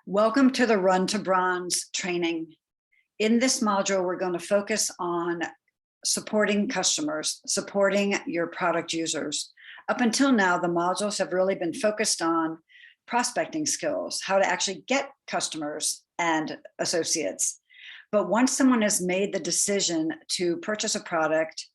Welcome to the Run to Bronze training. In this module, we're going to focus on supporting customers, supporting your product users. Up until now, the modules have really been focused on prospecting skills, how to actually get customers and associates. But once someone has made the decision to purchase a product,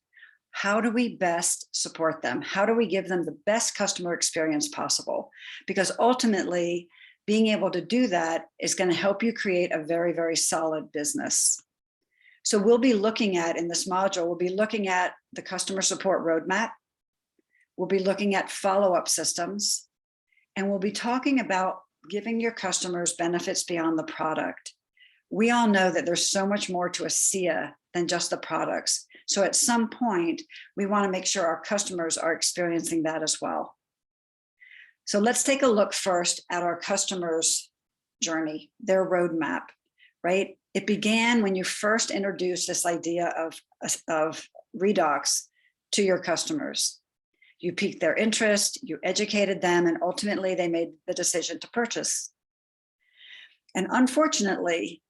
how do we best support them? How do we give them the best customer experience possible? Because ultimately, being able to do that is going to help you create a very, very solid business. So we'll be looking at, in this module, we'll be looking at the customer support roadmap. We'll be looking at follow-up systems, and we'll be talking about giving your customers benefits beyond the product. We all know that there's so much more to ASEA than just the products. So at some point, we want to make sure our customers are experiencing that as well. So let's take a look first at our customers' journey, their roadmap, right? It began when you first introduced this idea of Redox to your customers. You piqued their interest, you educated them, and ultimately they made the decision to purchase. And unfortunately,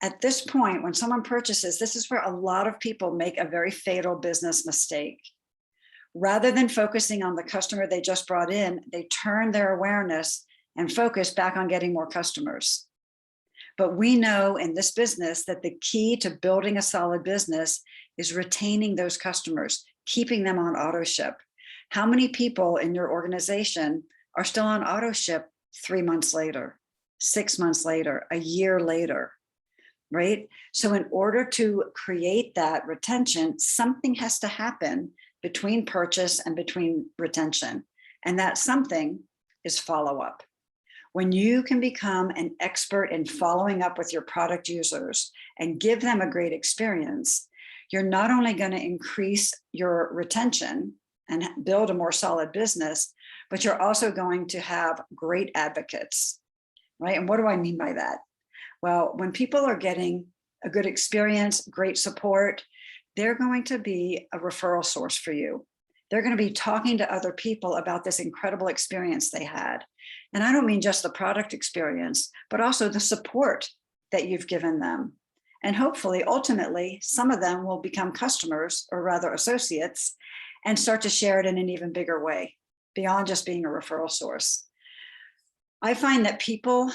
at this point, when someone purchases, this is where a lot of people make a very fatal business mistake. Rather than focusing on the customer they just brought in, they turn their awareness and focus back on getting more customers. But we know in this business that the key to building a solid business is retaining those customers, keeping them on auto ship. How many people in your organization are still on auto ship 3 months later, 6 months later, a year later, right? So in order to create that retention, something has to happen between purchase and between retention. And that something is follow-up. When you can become an expert in following up with your product users and give them a great experience, you're not only going to increase your retention and build a more solid business, but you're also going to have great advocates, right? And what do I mean by that? Well, when people are getting a good experience, great support, they're going to be a referral source for you. They're going to be talking to other people about this incredible experience they had. And I don't mean just the product experience, but also the support that you've given them. And hopefully, ultimately, some of them will become customers, or rather associates, and start to share it in an even bigger way, beyond just being a referral source. I find that people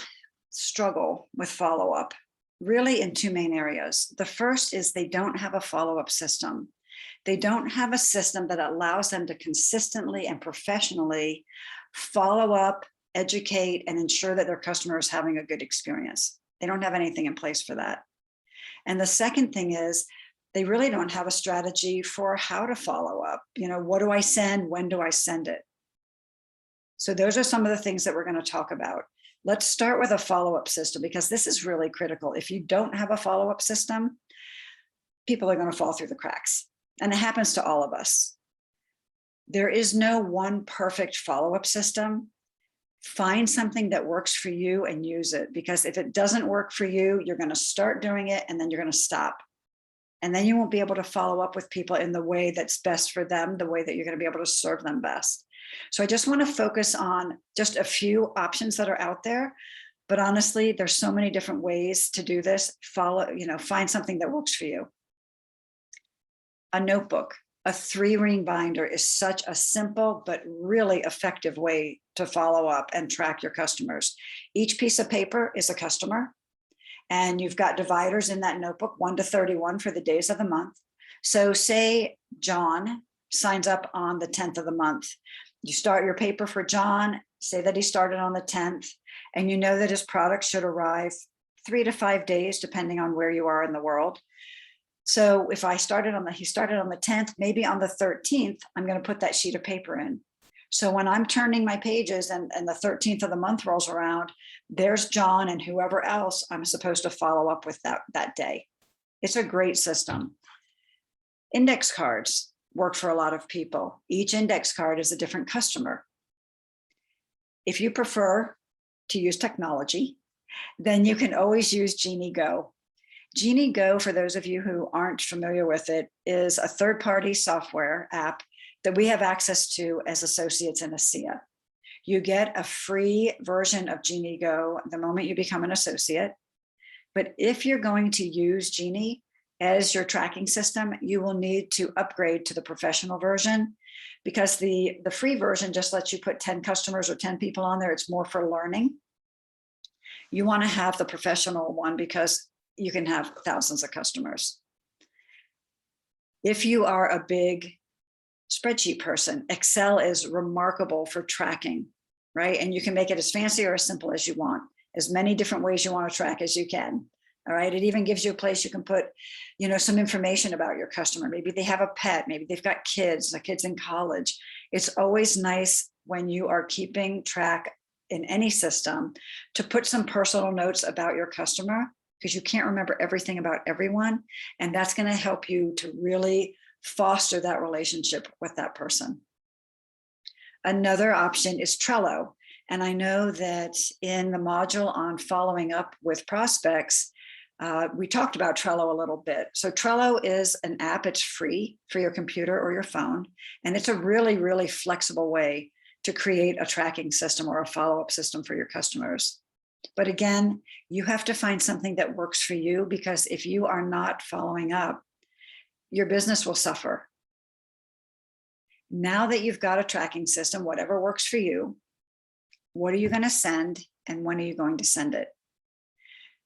struggle with follow-up really in two main areas. The first is they don't have a follow-up system. They don't have a system that allows them to consistently and professionally follow up, educate, and ensure that their customer is having a good experience. They don't have anything in place for that. And the second thing is they really don't have a strategy for how to follow up. You know, what do I send? When do I send it? So those are some of the things that we're going to talk about. Let's start with a follow-up system, because this is really critical. If you don't have a follow-up system, people are going to fall through the cracks. And it happens to all of us. There is no one perfect follow-up system. Find something that works for you and use it, because if it doesn't work for you, you're going to start doing it and then you're going to stop. And then you won't be able to follow up with people in the way that's best for them, the way that you're going to be able to serve them best. So I just want to focus on just a few options that are out there. But honestly, there's so many different ways to do this. Find something that works for you. A notebook, a 3-ring binder is such a simple but really effective way to follow up and track your customers. Each piece of paper is a customer, and you've got dividers in that notebook, 1 to 31 for the days of the month. So say John signs up on the 10th of the month. You start your paper for John, say that he started on the 10th, and you know that his product should arrive 3 to 5 days, depending on where you are in the world. So if he started on the 10th, maybe on the 13th, I'm going to put that sheet of paper in. So when I'm turning my pages and the 13th of the month rolls around, there's John and whoever else I'm supposed to follow up with that day. It's a great system. Index cards work for a lot of people. Each index card is a different customer. If you prefer to use technology, then you can always use Genie Go. Genie Go, for those of you who aren't familiar with it, is a third-party software app that we have access to as associates in ASEA. You get a free version of Genie Go the moment you become an associate. But if you're going to use Genie as your tracking system, you will need to upgrade to the professional version, because the free version just lets you put 10 customers or 10 people on there. It's more for learning. You want to have the professional one because you can have thousands of customers. If you are a big spreadsheet person, Excel is remarkable for tracking, right? And you can make it as fancy or as simple as you want, as many different ways you want to track as you can. All right. It even gives you a place you can put, some information about your customer. Maybe they have a pet, maybe they've got kids, the kids in college. It's always nice when you are keeping track in any system to put some personal notes about your customer, because you can't remember everything about everyone. And that's going to help you to really foster that relationship with that person. Another option is Trello. And I know that in the module on following up with prospects, we talked about Trello a little bit. So Trello is an app. It's free for your computer or your phone. And it's a really, really flexible way to create a tracking system or a follow-up system for your customers. But again, you have to find something that works for you, because if you are not following up, your business will suffer. Now that you've got a tracking system, whatever works for you, what are you going to send and when are you going to send it?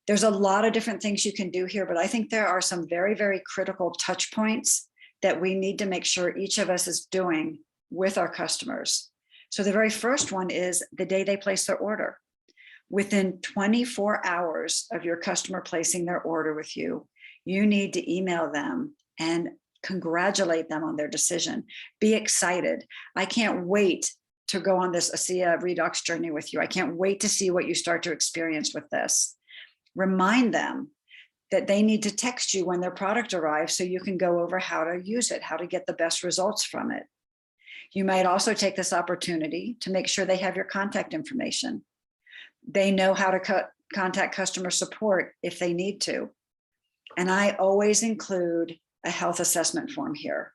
There's a lot of different things you can do here, but I think there are some very, very critical touch points that we need to make sure each of us is doing with our customers. So the very first one is the day they place their order. Within 24 hours of your customer placing their order with you, you need to email them and congratulate them on their decision. Be excited. I can't wait to go on this ASEA Redox journey with you. I can't wait to see what you start to experience with this. Remind them that they need to text you when their product arrives so you can go over how to use it, how to get the best results from it. You might also take this opportunity to make sure they have your contact information. They know how to contact customer support if they need to. And I always include a health assessment form here.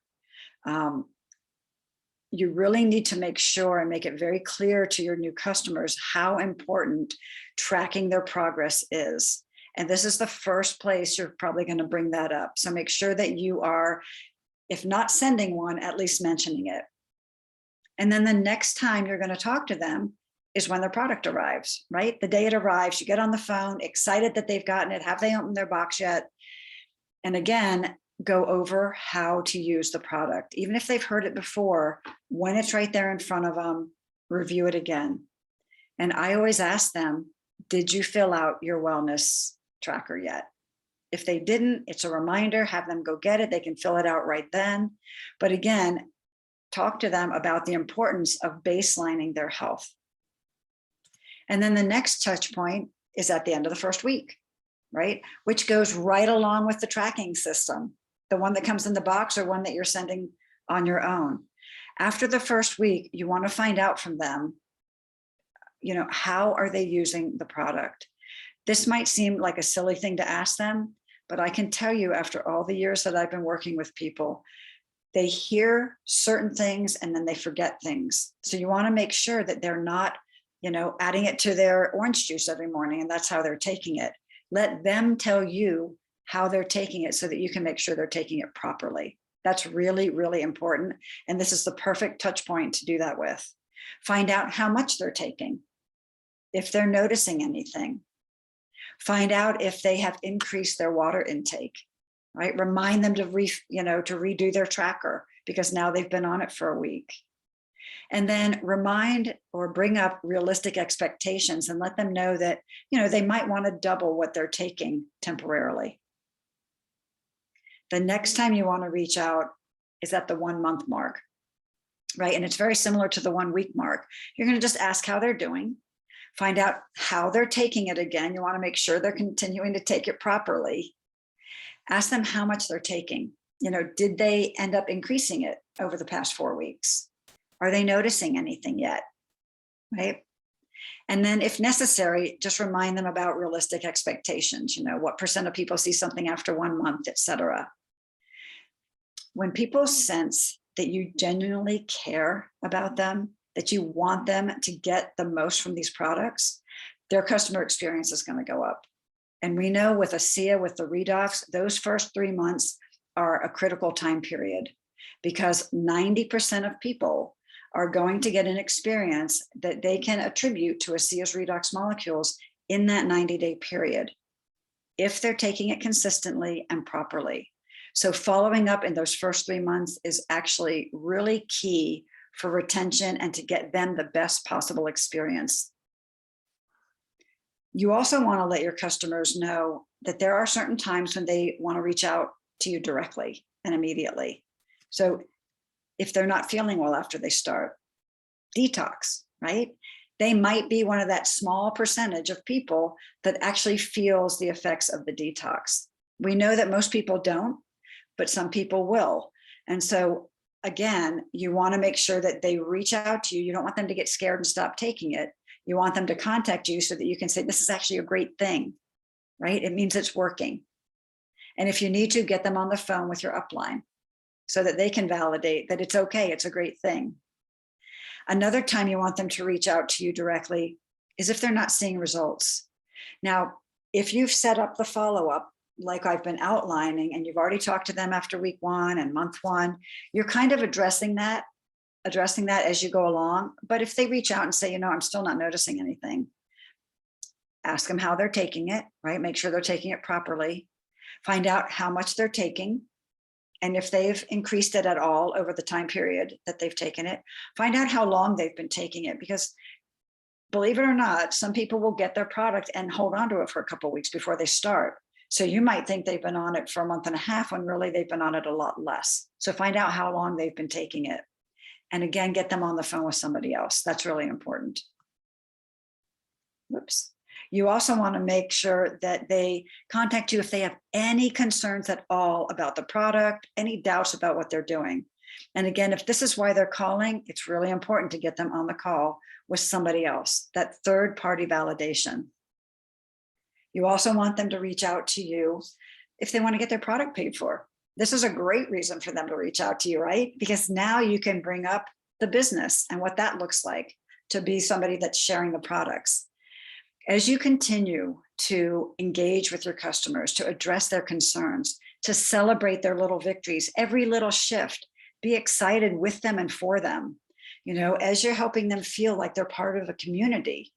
You really need to make sure and make it very clear to your new customers how important tracking their progress is. And this is the first place you're probably going to bring that up. So make sure that you are, if not sending one, at least mentioning it. And then the next time you're going to talk to them is when their product arrives, right? The day it arrives, you get on the phone, excited that they've gotten it. Have they opened their box yet? And again, go over how to use the product. Even if they've heard it before, when it's right there in front of them, review it again. And I always ask them, did you fill out your wellness tracker yet? If they didn't, it's a reminder, have them go get it. They can fill it out right then. But again, talk to them about the importance of baselining their health. And then the next touch point is at the end of the first week, right? Which goes right along with the tracking system, the one that comes in the box or one that you're sending on your own. After the first week, you want to find out from them, how are they using the product? This might seem like a silly thing to ask them, but I can tell you, after all the years that I've been working with people, they hear certain things and then they forget things. So you want to make sure that they're not, adding it to their orange juice every morning and that's how they're taking it. Let them tell you how they're taking it so that you can make sure they're taking it properly. That's really, really important. And this is the perfect touch point to do that with. Find out how much they're taking, if they're noticing anything. Find out if they have increased their water intake, right? Remind them to redo their tracker because now they've been on it for a week. And then remind or bring up realistic expectations and let them know that, they might want to double what they're taking temporarily. The next time you want to reach out is at the 1 month mark, right? And it's very similar to the 1 week mark. You're going to just ask how they're doing, find out how they're taking it again. You want to make sure they're continuing to take it properly. Ask them how much they're taking. Did they end up increasing it over the past 4 weeks? Are they noticing anything yet, right? And then if necessary, just remind them about realistic expectations. What percent of people see something after 1 month, et cetera. When people sense that you genuinely care about them that you want them to get the most from these products, their customer experience is going to go up. And we know with ASEA, with the redox, those first 3 months are a critical time period, because 90% of people are going to get an experience that they can attribute to ASEA's redox molecules in that 90-day period, if they're taking it consistently and properly. So following up in those first 3 months is actually really key for retention and to get them the best possible experience. You also want to let your customers know that there are certain times when they want to reach out to you directly and immediately. So if they're not feeling well after they start, detox, right? They might be one of that small percentage of people that actually feels the effects of the detox. We know that most people don't, but some people will. And so again, you want to make sure that they reach out to you. You don't want them to get scared and stop taking it. You want them to contact you so that you can say, this is actually a great thing, right? It means it's working. And if you need to, get them on the phone with your upline so that they can validate that it's okay, it's a great thing. Another time you want them to reach out to you directly is if they're not seeing results. Now, if you've set up the follow-up, like I've been outlining, and you've already talked to them after week 1 and month 1, you're kind of addressing that as you go along. But if they reach out and say, I'm still not noticing anything, ask them how they're taking it, right? Make sure they're taking it properly. Find out how much they're taking. And if they've increased it at all over the time period that they've taken it, find out how long they've been taking it. Because believe it or not, some people will get their product and hold on to it for a couple of weeks before they start. So you might think they've been on it for a month and a half when really they've been on it a lot less. So find out how long they've been taking it. And again, get them on the phone with somebody else. That's really important. Whoops. You also want to make sure that they contact you if they have any concerns at all about the product, any doubts about what they're doing. And again, if this is why they're calling, it's really important to get them on the call with somebody else, that third-party validation. You also want them to reach out to you if they want to get their product paid for. This is a great reason for them to reach out to you, right? Because now you can bring up the business and what that looks like to be somebody that's sharing the products. As you continue to engage with your customers, to address their concerns, to celebrate their little victories, every little shift, be excited with them and for them, as you're helping them feel like they're part of a community,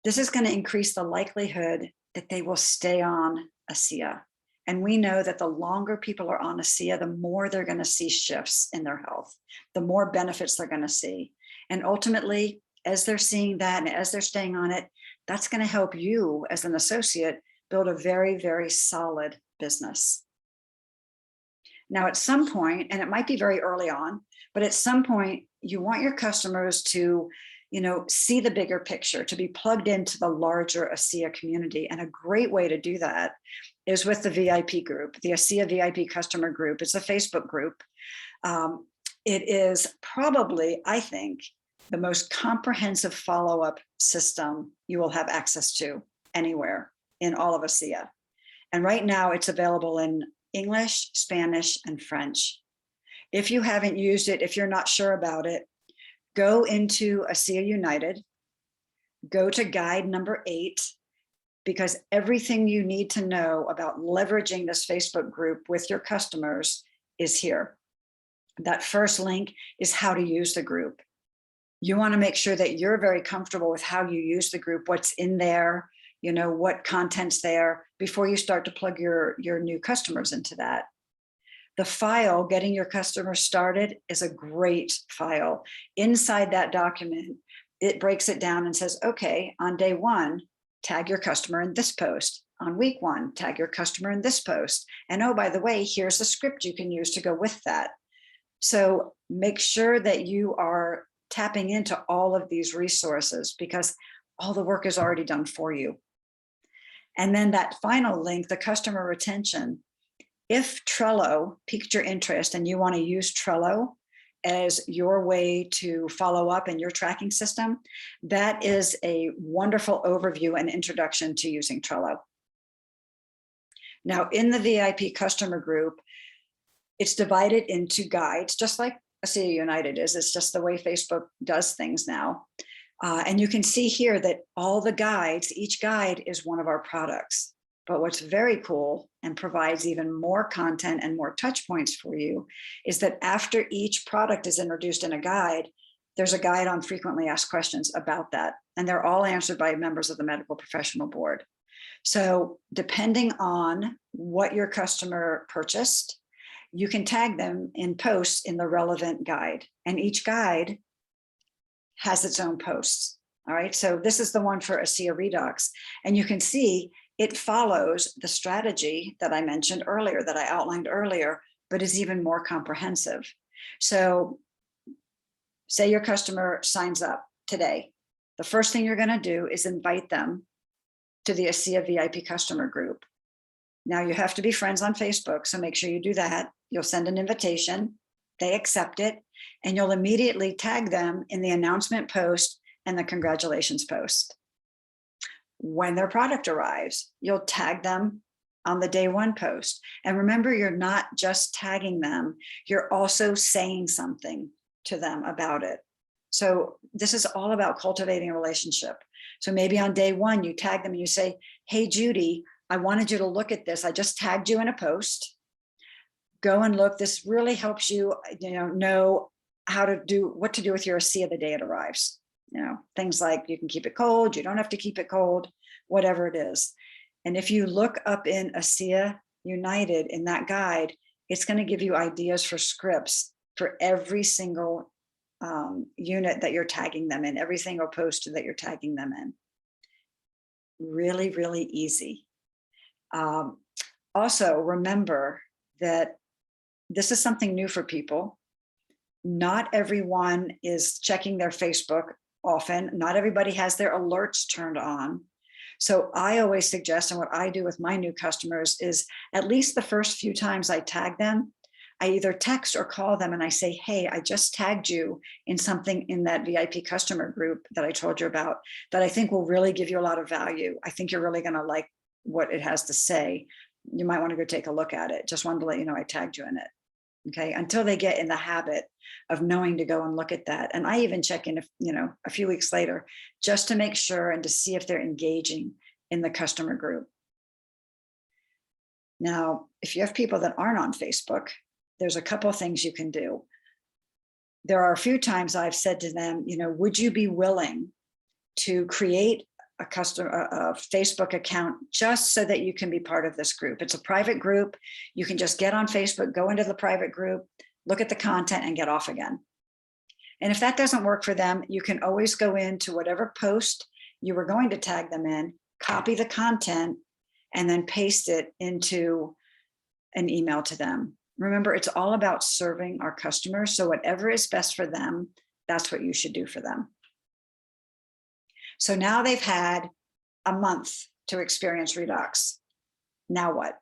this is going to increase the likelihood that they will stay on ASEA. And we know that the longer people are on ASEA, the more they're going to see shifts in their health, the more benefits they're going to see. And ultimately, as they're seeing that and as they're staying on it, that's going to help you as an associate build a very, very solid business. Now, at some point, and it might be very early on, but at some point, you want your customers to see the bigger picture, to be plugged into the larger ASEA community. And a great way to do that is with the VIP group, the ASEA VIP customer group. It's a Facebook group. It is probably, I think, the most comprehensive follow-up system you will have access to anywhere in all of ASEA. And right now it's available in English, Spanish, and French. If you haven't used it, if you're not sure about it, go into ASEA United, go to guide number 8, because everything you need to know about leveraging this Facebook group with your customers is here. That first link is how to use the group. You want to make sure that you're very comfortable with how you use the group, what's in there, what content's there before you start to plug your new customers into that. The file, getting your customers started, is a great file. Inside that document, it breaks it down and says, okay, on day 1, tag your customer in this post. On week 1, tag your customer in this post. And oh, by the way, here's the script you can use to go with that. So make sure that you are tapping into all of these resources, because all the work is already done for you. And then that final link, the customer retention, if Trello piqued your interest and you want to use Trello as your way to follow up in your tracking system, that is a wonderful overview and introduction to using Trello. Now, in the VIP customer group, it's divided into guides, just like ASEA United is. It's just the way Facebook does things now. And you can see here that all the guides, each guide is one of our products. But what's very cool and provides even more content and more touch points for you is that after each product is introduced in a guide, there's a guide on frequently asked questions about that. And they're all answered by members of the medical professional board. So depending on what your customer purchased, you can tag them in posts in the relevant guide. And each guide has its own posts. All right, so this is the one for ASEA Redox. And you can see it follows the strategy that I mentioned earlier, that I outlined earlier, but is even more comprehensive. So say your customer signs up today. The first thing you're going to do is invite them to the ASEA VIP customer group. Now you have to be friends on Facebook, so make sure you do that. You'll send an invitation, they accept it, and you'll immediately tag them in the announcement post and the congratulations post. When their product arrives, you'll tag them on the day one post. And remember, you're not just tagging them, you're also saying something to them about it. So this is all about cultivating a relationship. So maybe on day one, you tag them and you say, hey, Judy, I wanted you to look at this. I just tagged you in a post. Go and look. This really helps you, know how to do, what to do with your ASEA the day it arrives. Things like you can keep it cold, you don't have to keep it cold, whatever it is. And if you look up in ASEA United in that guide, it's going to give you ideas for scripts for every single unit that you're tagging them in, every single post that you're tagging them in. Really, really easy. Also, remember that this is something new for people. Not everyone is checking their Facebook often. Not everybody has their alerts turned on. So I always suggest, and what I do with my new customers is at least the first few times I tag them, I either text or call them and I say, hey, I just tagged you in something in that VIP customer group that I told you about that I think will really give you a lot of value. I think you're really going to like what it has to say. You might want to go take a look at it. Just wanted to let you know I tagged you in it. Okay, until they get in the habit of knowing to go and look at that. And I even check in, a few weeks later, just to make sure and to see if they're engaging in the customer group. Now, if you have people that aren't on Facebook, there's a couple of things you can do. There are a few times I've said to them, would you be willing to create a Facebook account just so that you can be part of this group? It's a private group. You can just get on Facebook, go into the private group, look at the content and get off again. And if that doesn't work for them, you can always go into whatever post you were going to tag them in, copy the content, and then paste it into an email to them. Remember, it's all about serving our customers. So whatever is best for them, that's what you should do for them. So now they've had a month to experience Redox. Now what?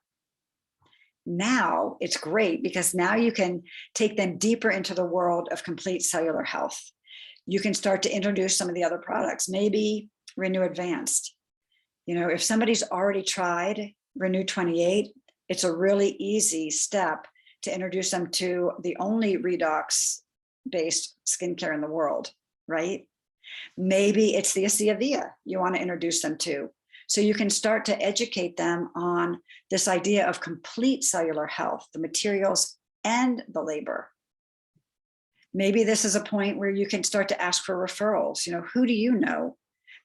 Now it's great because now you can take them deeper into the world of complete cellular health. You can start to introduce some of the other products, maybe Renew Advanced. If somebody's already tried Renew 28, it's a really easy step to introduce them to the only redox-based skincare in the world, right? Maybe it's the ASEA Via you want to introduce them to. So you can start to educate them on this idea of complete cellular health, the materials and the labor. Maybe this is a point where you can start to ask for referrals. Who do you know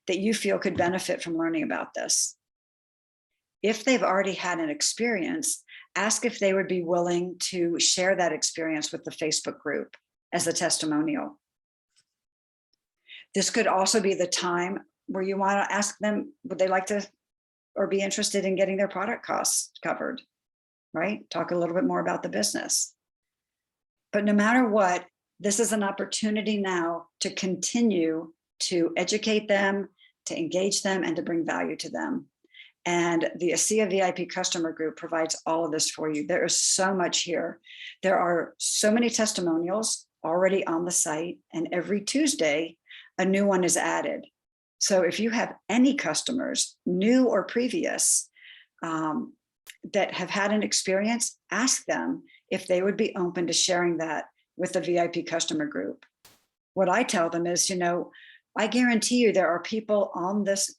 that you feel could benefit from learning about this? If they've already had an experience, ask if they would be willing to share that experience with the Facebook group as a testimonial. This could also be the time where you want to ask them, would they like to or be interested in getting their product costs covered, right? Talk a little bit more about the business. But no matter what, this is an opportunity now to continue to educate them, to engage them, and to bring value to them. And the ASEA VIP customer group provides all of this for you. There is so much here. There are so many testimonials already on the site, and every Tuesday, a new one is added. So if you have any customers, new or previous, that have had an experience, ask them if they would be open to sharing that with the VIP customer group. What I tell them is, I guarantee you there are people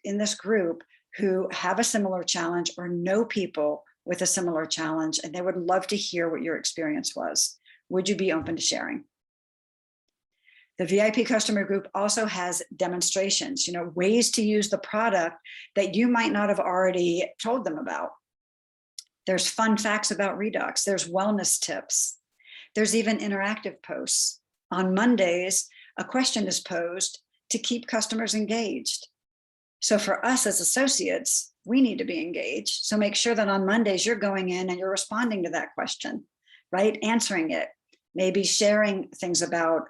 in this group who have a similar challenge or know people with a similar challenge, and they would love to hear what your experience was. Would you be open to sharing? The VIP customer group also has demonstrations, ways to use the product that you might not have already told them about. There's fun facts about Redux. There's wellness tips. There's even interactive posts. On Mondays, a question is posed to keep customers engaged. So for us as associates, we need to be engaged. So make sure that on Mondays, you're going in and you're responding to that question, right? Answering it, maybe sharing things about,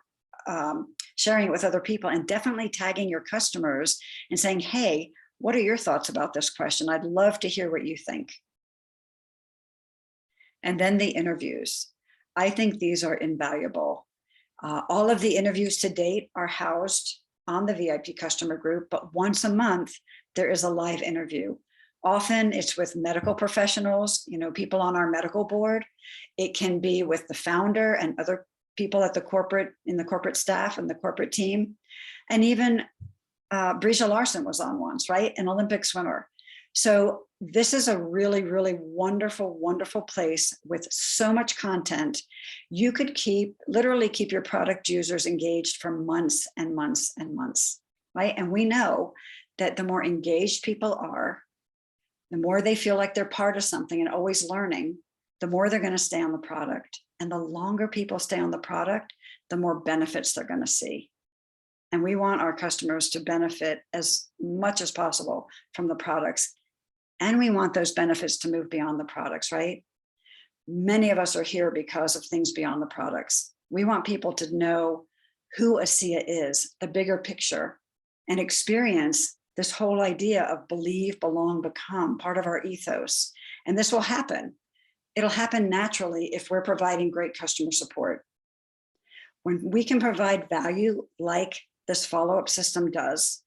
sharing it with other people, and definitely tagging your customers and saying, hey, what are your thoughts about this question? I'd love to hear what you think. And then the interviews. I think these are invaluable. All of the interviews to date are housed on the VIP customer group, but once a month, there is a live interview. Often it's with medical professionals, people on our medical board. It can be with the founder and other people at the corporate staff and the corporate team. And even Brisha Larson was on once, right? An Olympic swimmer. So this is a really, really wonderful, wonderful place with so much content. You could literally keep your product users engaged for months and months and months, right? And we know that the more engaged people are, the more they feel like they're part of something and always learning, the more they're going to stay on the product. And the longer people stay on the product, the more benefits they're going to see. And we want our customers to benefit as much as possible from the products. And we want those benefits to move beyond the products, right? Many of us are here because of things beyond the products. We want people to know who ASEA is, the bigger picture, and experience this whole idea of believe, belong, become, part of our ethos. And this will happen. It'll happen naturally if we're providing great customer support. When we can provide value like this follow-up system does,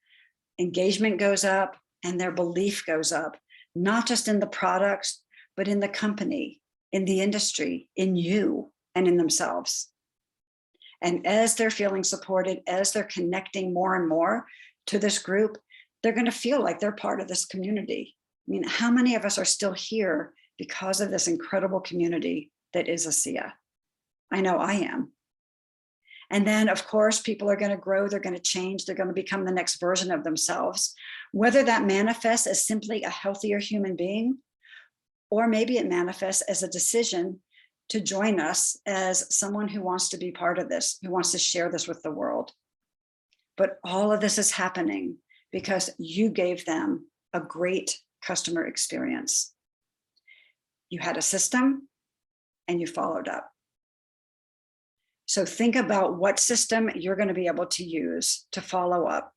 engagement goes up and their belief goes up, not just in the products, but in the company, in the industry, in you, and in themselves. And as they're feeling supported, as they're connecting more and more to this group, they're going to feel like they're part of this community. I mean, how many of us are still here because of this incredible community that is ASEA? I know I am. And then, of course, people are going to grow, they're going to change, they're going to become the next version of themselves, whether that manifests as simply a healthier human being, or maybe it manifests as a decision to join us as someone who wants to be part of this, who wants to share this with the world. But all of this is happening because you gave them a great customer experience. You had a system and you followed up. So think about what system you're going to be able to use to follow up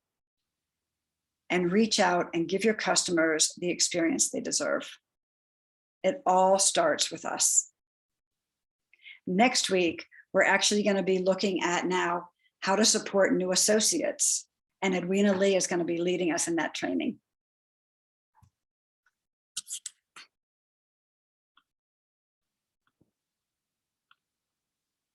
and reach out and give your customers the experience they deserve. It all starts with us. Next week, we're actually going to be looking at now how to support new associates. And Edwina Lee is going to be leading us in that training.